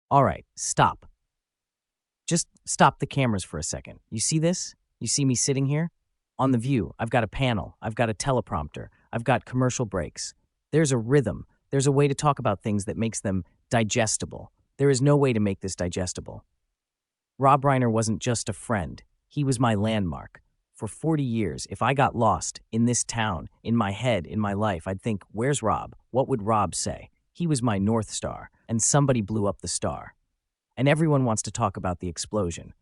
All right, stop. Just stop the cameras for a second. You see this? You see me sitting here? On The View, I've got a panel, I've got a teleprompter, I've got commercial breaks. There's a rhythm. There's a way to talk about things that makes them digestible. There is no way to make this digestible. Rob Reiner wasn't just a friend. He was my landmark. For 40 years, if I got lost in this town, in my head, in my life, I'd think, where's Rob? What would Rob say? He was my North Star, and somebody blew up the star. And everyone wants to talk about the explosion.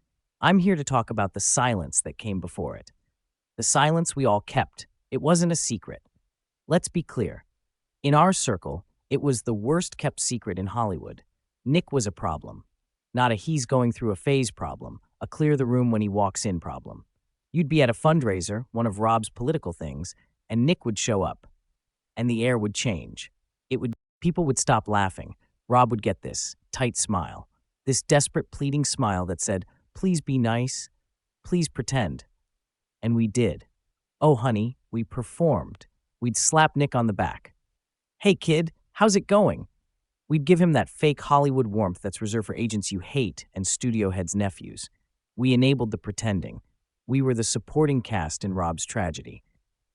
I'm here to talk about the silence that came before it. The silence we all kept. It wasn't a secret. Let's be clear. In our circle, it was the worst kept secret in Hollywood. Nick was a problem. Not a he's going through a phase problem, a clear the room when he walks in problem. You'd be at a fundraiser, one of Rob's political things, and Nick would show up. And the air would change. People would stop laughing. Rob would get this tight smile. This desperate pleading smile that said, please be nice, please pretend. And we did. Oh, honey, we performed. We'd slap Nick on the back. Hey, kid, how's it going? We'd give him that fake Hollywood warmth that's reserved for agents you hate and studio heads' nephews. We enabled the pretending. We were the supporting cast in Rob's tragedy.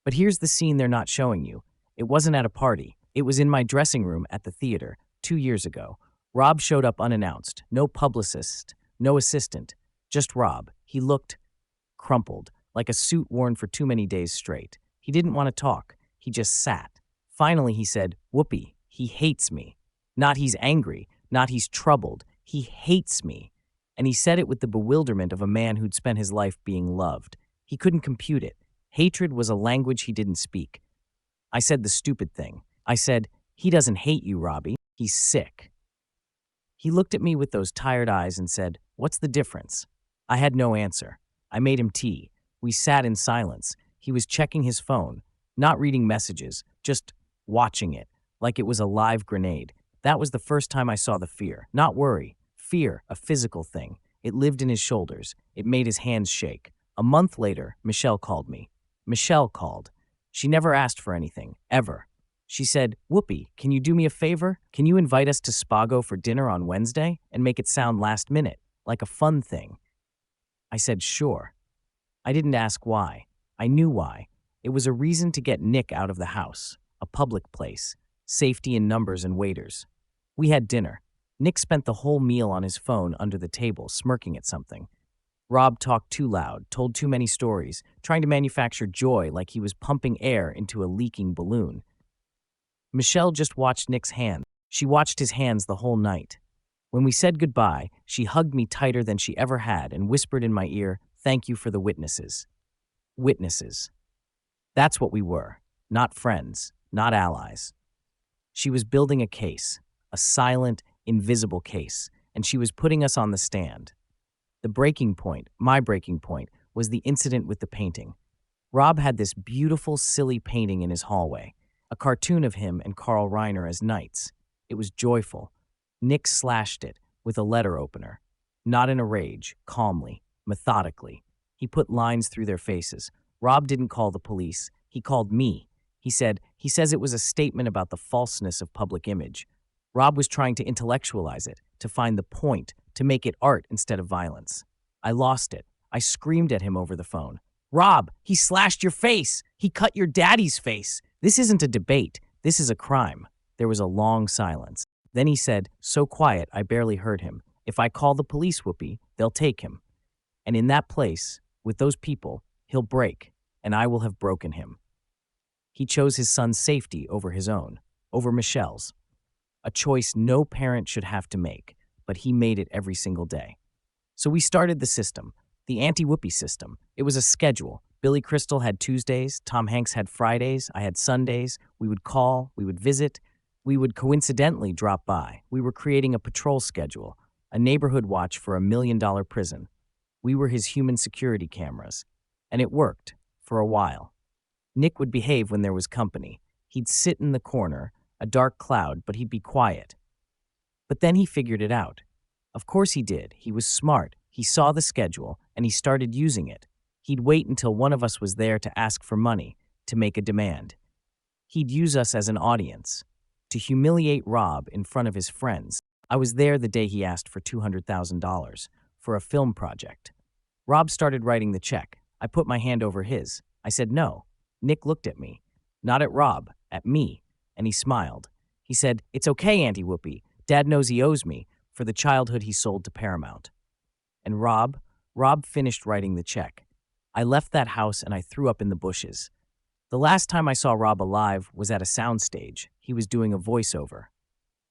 But here's the scene they're not showing you. It wasn't at a party. It was in my dressing room at the theater 2 years ago. Rob showed up unannounced. No publicist, no assistant. Just Rob. He looked crumpled, like a suit worn for too many days straight. He didn't want to talk. He just sat. Finally, he said, Whoopi, he hates me. Not he's angry, not he's troubled. He hates me. And he said it with the bewilderment of a man who'd spent his life being loved. He couldn't compute it. Hatred was a language he didn't speak. I said the stupid thing. I said, he doesn't hate you, Robbie. He's sick. He looked at me with those tired eyes and said, what's the difference? I had no answer. I made him tea. We sat in silence. He was checking his phone, not reading messages, just watching it, like it was a live grenade. That was the first time I saw the fear, not worry. Fear, a physical thing. It lived in his shoulders. It made his hands shake. A month later, Michelle called me. Michelle called. She never asked for anything, ever. She said, Whoopi, can you do me a favor? Can you invite us to Spago for dinner on Wednesday and make it sound last minute, like a fun thing? I said, sure. I didn't ask why. I knew why. It was a reason to get Nick out of the house, a public place, safety in numbers and waiters. We had dinner. Nick spent the whole meal on his phone under the table, smirking at something. Rob talked too loud, told too many stories, trying to manufacture joy like he was pumping air into a leaking balloon. Michelle just watched Nick's hand. She watched his hands the whole night. When we said goodbye, she hugged me tighter than she ever had and whispered in my ear, thank you for the witnesses. Witnesses. That's what we were. Not friends, not allies. She was building a case, a silent, invisible case, and she was putting us on the stand. The breaking point, my breaking point, was the incident with the painting. Rob had this beautiful, silly painting in his hallway, a cartoon of him and Carl Reiner as knights. It was joyful. Nick slashed it with a letter opener. Not in a rage, calmly, methodically. He put lines through their faces. Rob didn't call the police. He called me. He says it was a statement about the falseness of public image. Rob was trying to intellectualize it, to find the point, to make it art instead of violence. I lost it. I screamed at him over the phone. Rob, he slashed your face. He cut your daddy's face. This isn't a debate. This is a crime. There was a long silence. Then he said, so quiet I barely heard him, if I call the police, Whoopi, they'll take him. And in that place, with those people, he'll break, and I will have broken him. He chose his son's safety over his own, over Michelle's. A choice no parent should have to make, but he made it every single day. So we started the system, the anti-Whoopi system. It was a schedule. Billy Crystal had Tuesdays, Tom Hanks had Fridays, I had Sundays. We would call, we would visit, we would coincidentally drop by. We were creating a patrol schedule, a neighborhood watch for $1 million prison. We were his human security cameras. And it worked, for a while. Nick would behave when there was company. He'd sit in the corner, a dark cloud, but he'd be quiet. But then he figured it out. Of course he did. He was smart. He saw the schedule, and he started using it. He'd wait until one of us was there to ask for money, to make a demand. He'd use us as an audience, to humiliate Rob in front of his friends. I was there the day he asked for $200,000 for a film project. Rob started writing the check. I put my hand over his. I said no. Nick looked at me. Not at Rob, at me, and he smiled. He said, "It's okay, Auntie Whoopi. Dad knows he owes me for the childhood he sold to Paramount." And Rob finished writing the check. I left that house and I threw up in the bushes. The last time I saw Rob alive was at a soundstage. He was doing a voiceover.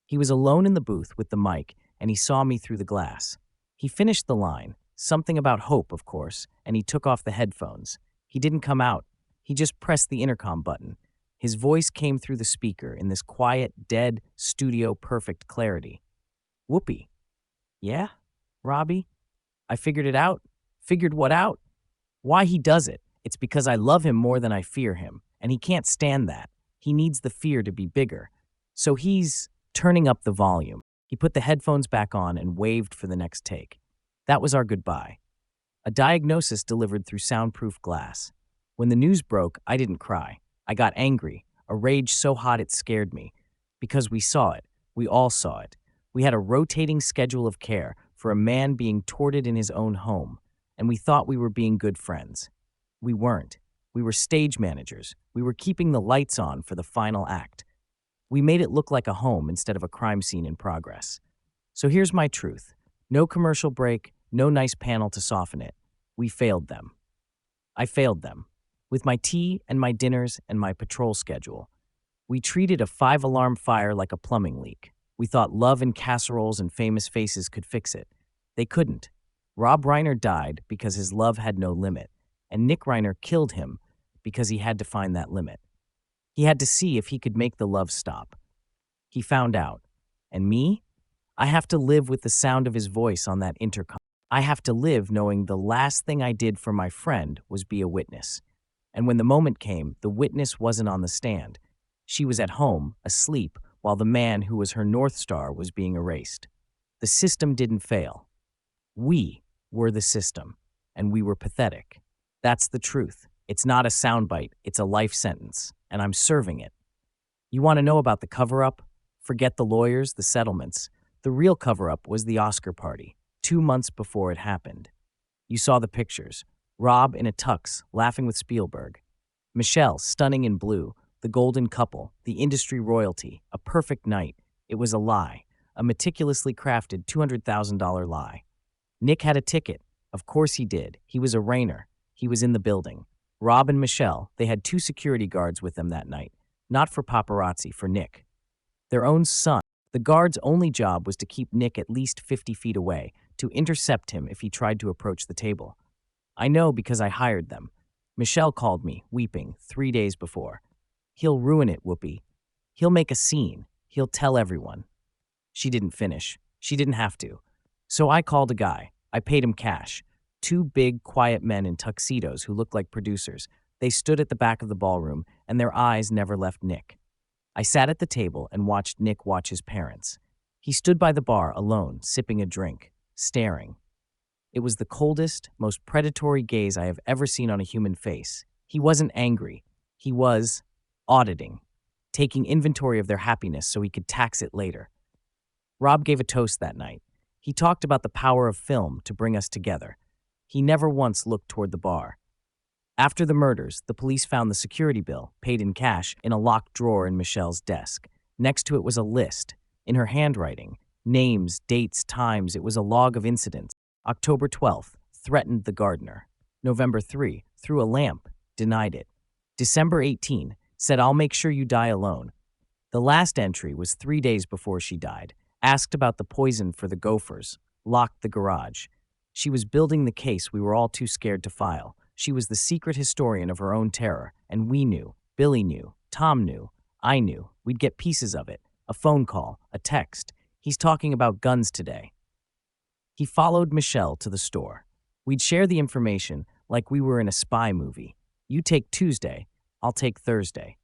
He was alone in the booth with the mic, and he saw me through the glass. He finished the line, something about hope, of course, and he took off the headphones. He didn't come out. He just pressed the intercom button. His voice came through the speaker in this quiet, dead, studio-perfect clarity. "Whoopi." "Yeah, Robbie?" "I figured it out." "Figured what out?" "Why he does it. It's because I love him more than I fear him, and he can't stand that. He needs the fear to be bigger. So he's turning up the volume." He put the headphones back on and waved for the next take. That was our goodbye. A diagnosis delivered through soundproof glass. When the news broke, I didn't cry. I got angry, a rage so hot it scared me. Because we saw it. We all saw it. We had a rotating schedule of care for a man being tortured in his own home, and we thought we were being good friends. We weren't. We were stage managers. We were keeping the lights on for the final act. We made it look like a home instead of a crime scene in progress. So here's my truth. No commercial break, no nice panel to soften it. We failed them. I failed them. With my tea and my dinners and my patrol schedule. We treated a 5-alarm fire like a plumbing leak. We thought love and casseroles and famous faces could fix it. They couldn't. Rob Reiner died because his love had no limit, and Nick Reiner killed him because he had to find that limit. He had to see if he could make the love stop. He found out. And me? I have to live with the sound of his voice on that intercom. I have to live knowing the last thing I did for my friend was be a witness. And when the moment came, the witness wasn't on the stand. She was at home, asleep, while the man who was her North Star was being erased. The system didn't fail. We were the system, and we were pathetic. That's the truth. It's not a soundbite, it's a life sentence, and I'm serving it. You want to know about the cover-up? Forget the lawyers, the settlements. The real cover-up was the Oscar party, 2 months before it happened. You saw the pictures. Rob in a tux, laughing with Spielberg. Michelle, stunning in blue, the golden couple, the industry royalty, a perfect night. It was a lie, a meticulously crafted $200,000 lie. Nick had a ticket. Of course he did. He was a Reiner. He was in the building. Rob and Michelle, they had 2 security guards with them that night. Not for paparazzi, for Nick. Their own son. The guard's only job was to keep Nick at least 50 feet away, to intercept him if he tried to approach the table. I know because I hired them. Michelle called me, weeping, 3 days before. "He'll ruin it, Whoopi. He'll make a scene. He'll tell everyone." She didn't finish. She didn't have to. So I called a guy. I paid him cash. 2 big, quiet men in tuxedos who looked like producers. They stood at the back of the ballroom, and their eyes never left Nick. I sat at the table and watched Nick watch his parents. He stood by the bar alone, sipping a drink, staring. It was the coldest, most predatory gaze I have ever seen on a human face. He wasn't angry. He was auditing, taking inventory of their happiness so he could tax it later. Rob gave a toast that night. He talked about the power of film to bring us together. He never once looked toward the bar. After the murders, the police found the security bill, paid in cash, in a locked drawer in Michelle's desk. Next to it was a list, in her handwriting. Names, dates, times. It was a log of incidents. October 12th, threatened the gardener. November 3, threw a lamp, denied it. December 18, said, "I'll make sure you die alone." The last entry was 3 days before she died. Asked about the poison for the gophers. Locked the garage. She was building the case we were all too scared to file. She was the secret historian of her own terror, and we knew. Billy knew. Tom knew. I knew. We'd get pieces of it. A phone call. A text. "He's talking about guns today." He followed Michelle to the store. We'd share the information like we were in a spy movie. You take Tuesday, I'll take Thursday.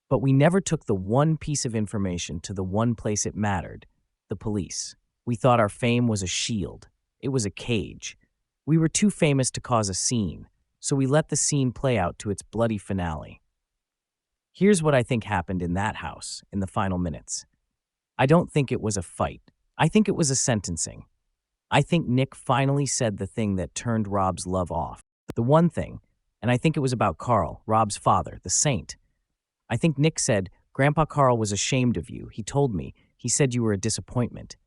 But we never took the one piece of information to the one place it mattered, the police. We thought our fame was a shield. It was a cage. We were too famous to cause a scene, so we let the scene play out to its bloody finale. Here's what I think happened in that house in the final minutes. I don't think it was a fight. I think it was a sentencing. I think Nick finally said the thing that turned Rob's love off. The one thing, and I think it was about Carl, Rob's father, the saint. I think Nick said, Grandpa Carl was ashamed of you. He told me. He said you were a disappointment.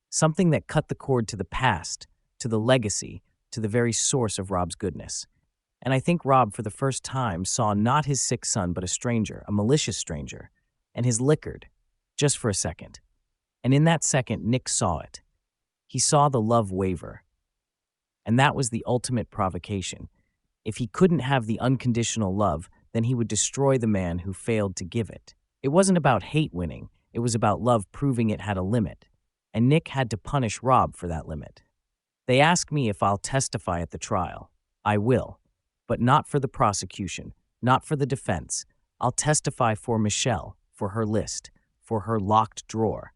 Something that cut the cord to the past, to the legacy, to the very source of Rob's goodness. And I think Rob, for the first time, saw not his sick son, but a stranger, a malicious stranger, and his liquored, just for a second. And in that second, Nick saw it. He saw the love waver. And that was the ultimate provocation. If he couldn't have the unconditional love, then he would destroy the man who failed to give it. It wasn't about hate winning. It was about love proving it had a limit. And Nick had to punish Rob for that limit. They ask me if I'll testify at the trial. I will. But not for the prosecution, not for the defense. I'll testify for Michelle, for her list, for her locked drawer,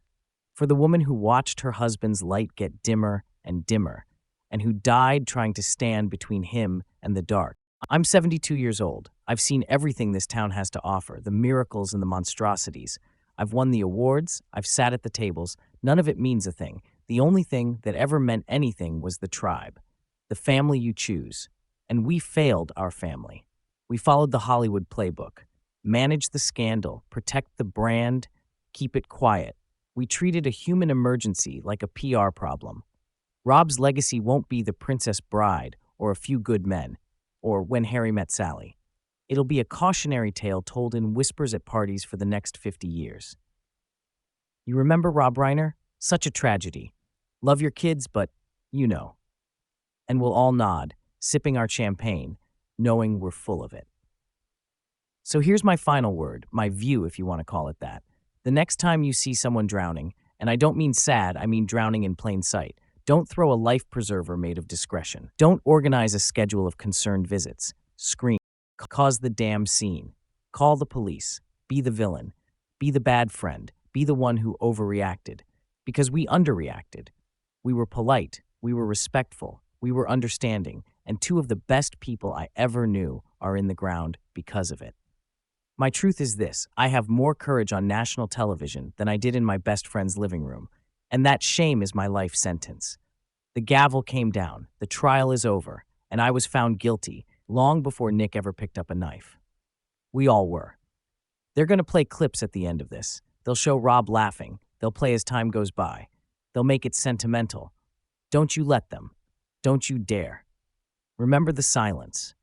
for the woman who watched her husband's light get dimmer and dimmer, and who died trying to stand between him and the dark. I'm 72 years old. I've seen everything this town has to offer, the miracles and the monstrosities. I've won the awards, I've sat at the tables. None of it means a thing. The only thing that ever meant anything was the tribe, the family you choose. And we failed our family. We followed the Hollywood playbook. Manage the scandal, protect the brand, keep it quiet. We treated a human emergency like a PR problem. Rob's legacy won't be The Princess Bride or A Few Good Men or When Harry Met Sally. It'll be a cautionary tale told in whispers at parties for the next 50 years. You remember Rob Reiner? Such a tragedy. Love your kids, but you know. And we'll all nod, sipping our champagne, knowing we're full of it. So here's my final word, my view if you want to call it that. The next time you see someone drowning, and I don't mean sad, I mean drowning in plain sight, don't throw a life preserver made of discretion. Don't organize a schedule of concerned visits. Scream. Cause the damn scene. Call the police. Be the villain. Be the bad friend. Be the one who overreacted. Because we underreacted. We were polite. We were respectful. We were understanding. And two of the best people I ever knew are in the ground because of it. My truth is this. I have more courage on national television than I did in my best friend's living room. And that shame is my life sentence. The gavel came down. The trial is over. And I was found guilty long before Nick ever picked up a knife. We all were. They're going to play clips at the end of this. They'll show Rob laughing. They'll play as time goes by. They'll make it sentimental. Don't you let them. Don't you dare. Remember the silence.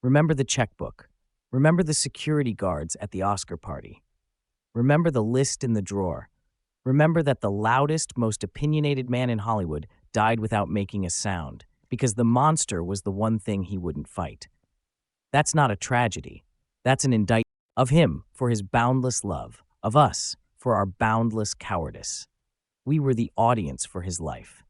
Remember the checkbook. Remember the security guards at the Oscar party. Remember the list in the drawer. Remember that the loudest, most opinionated man in Hollywood died without making a sound, because the monster was the one thing he wouldn't fight. That's not a tragedy. That's an indictment of him for his boundless love, of us for our boundless cowardice. We were the audience for his life.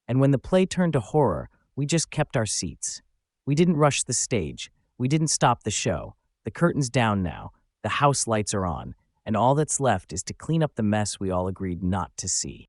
And when the play turned to horror, we just kept our seats. We didn't rush the stage. We didn't stop the show. The curtain's down now. The house lights are on. And all that's left is to clean up the mess we all agreed not to see.